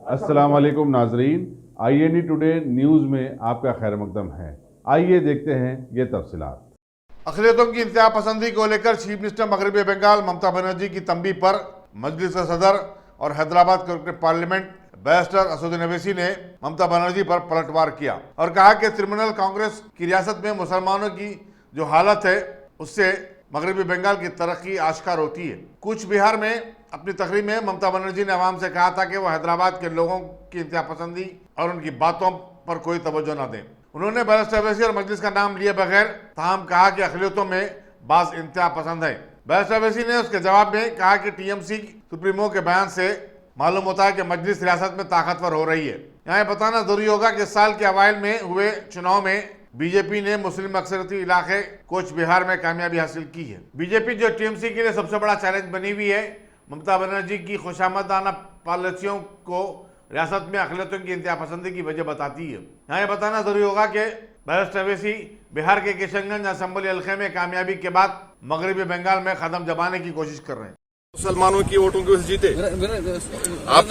अस्सलाम वालेकुम नाजरीन, INE टुडे न्यूज़ में आपका खैर मकदम है। आइए देखते हैं ये तफसीलात। अक़लियतों की इंतहा पसंदी को लेकर चीफ मिनिस्टर मगरबी बंगाल ममता बनर्जी की तंबीह पर मजलिस सदर और हैदराबाद के पार्लियामेंट बैरिस्टर असदुद्दीन ओवैसी ने ममता बनर्जी पर पलटवार किया और कहा कि तृणमूल कांग्रेस की रियासत में मुसलमानों की जो हालत है उससे मगरबी बंगाल की तरक्की आश्कार होती है। कूच बिहार में अपनी तकरीर में ममता बनर्जी ने आवाम से कहा था कि वो हैदराबाद के लोगों की इंतहा पसंदी और उनकी बातों पर कोई तवज्जो न दें। उन्होंने बैरिस्टर ओवैसी और मजलिस का नाम लिए बगैर ताहम कहा कि अक़लियतों में बाज इंतहा पसंद है। बैरिस्टर ओवैसी ने उसके जवाब में कहा कि TMC सुप्रीमो के बयान से मालूम होता है कि मजलिस रियासत में ताकतवर हो रही है। यहाँ बताना जरूरी होगा कि साल के अवाइल में हुए चुनाव में बीजेपी ने मुस्लिम अक्सरती इलाके कोच बिहार में कामयाबी हासिल की है। बीजेपी जो TMC के लिए सबसे बड़ा चैलेंज बनी हुई है, ममता बनर्जी की खुशामदाना पॉलिसियों को रियासत में अक़लियतों की इंतहा पसंदी की वजह बताती है। यहाँ ये बताना जरूरी होगा कि बैरिस्टर ओवैसी बिहार के किशनगंज असेंबली हल्के में कामयाबी के बाद मगरबी बंगाल में कदम जमाने की कोशिश कर रहे हैं। मुसलमानों की वोटों की वजह से जीते, आप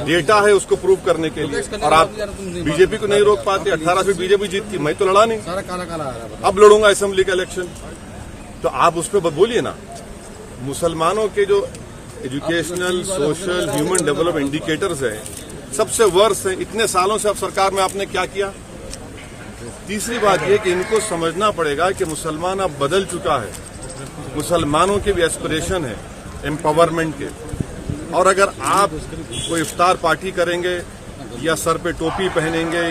डेटा है उसको प्रूव करने के लिए, और आप बीजेपी को नहीं रोक पाते। 18 में बीजेपी जीतती, मैं तो लड़ा नहीं, अब लड़ूंगा असेंबली का इलेक्शन। तो आप उस पर बोलिए ना। मुसलमानों के जो educational, social, human development indicators हैं सबसे वर्स्ट है। इतने सालों से अब सरकार में आपने क्या किया? तीसरी बात यह कि इनको समझना पड़ेगा कि मुसलमान अब बदल चुका है। मुसलमानों के भी एस्पिरेशन है एम्पावरमेंट के, और अगर आप कोई इफ्तार पार्टी करेंगे या सर पे टोपी पहनेंगे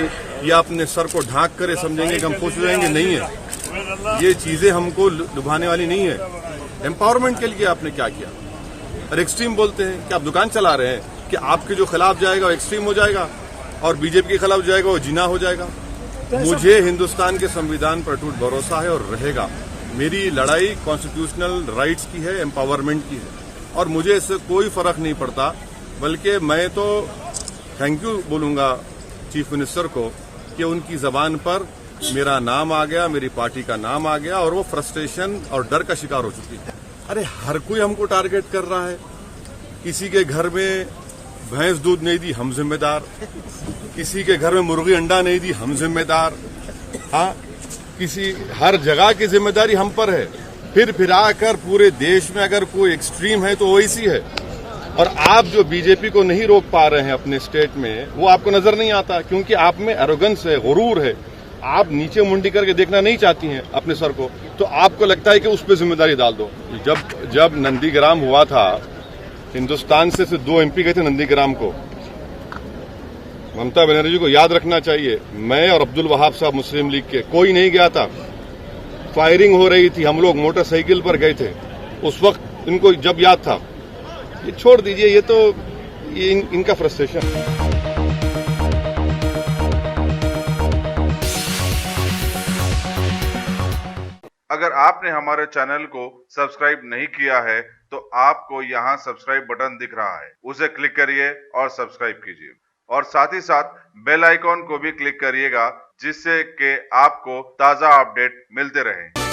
या अपने सर को ढांक कर समझेंगे कि हम खुश रहेंगे, नहीं है। ये चीजें हमको लुभाने वाली नहीं है। एम्पावरमेंट के लिए आपने क्या किया? और एक्सट्रीम बोलते हैं कि आप दुकान चला रहे हैं कि आपके जो खिलाफ जाएगा वो एक्सट्रीम हो जाएगा और बीजेपी के खिलाफ जाएगा वो जिना हो जाएगा। मुझे हिंदुस्तान के संविधान पर अटूट भरोसा है और रहेगा। मेरी लड़ाई कॉन्स्टिट्यूशनल राइट्स की है, एम्पावरमेंट की है, और मुझे इससे कोई फर्क नहीं पड़ता। बल्कि मैं तो थैंक यू बोलूंगा चीफ मिनिस्टर को कि उनकी जबान पर मेरा नाम आ गया, मेरी पार्टी का नाम आ गया, और वो फ्रस्ट्रेशन और डर का शिकार हो चुकी है। अरे हर कोई हमको टारगेट कर रहा है। किसी के घर में भैंस दूध नहीं दी, हम जिम्मेदार। किसी के घर में मुर्गी अंडा नहीं दी, हम जिम्मेदार। हाँ, हर जगह की जिम्मेदारी हम पर है। फिर आकर पूरे देश में अगर कोई एक्सट्रीम है तो ओवैसी है। और आप जो बीजेपी को नहीं रोक पा रहे हैं अपने स्टेट में, वो आपको नजर नहीं आता, क्योंकि आप में एरोगेंस है, गुरूर है। आप नीचे मुंडी करके देखना नहीं चाहती हैं अपने सर को, तो आपको लगता है कि उस पर जिम्मेदारी डाल दो। जब नंदीग्राम हुआ था, हिंदुस्तान से सिर्फ 2 MP गए थे नंदीग्राम को। ममता बनर्जी को याद रखना चाहिए, मैं और अब्दुल वहाब साहब मुस्लिम लीग के, कोई नहीं गया था। फायरिंग हो रही थी, हम लोग मोटरसाइकिल पर गए थे। उस वक्त इनको जब याद था। ये छोड़ दीजिए, ये तो इनका फ्रस्ट्रेशन है। अगर आपने हमारे चैनल को सब्सक्राइब नहीं किया है तो आपको यहाँ सब्सक्राइब बटन दिख रहा है, उसे क्लिक करिए और सब्सक्राइब कीजिए, और साथ ही साथ बेल आइकॉन को भी क्लिक करिएगा, जिससे कि आपको ताज़ा अपडेट मिलते रहें।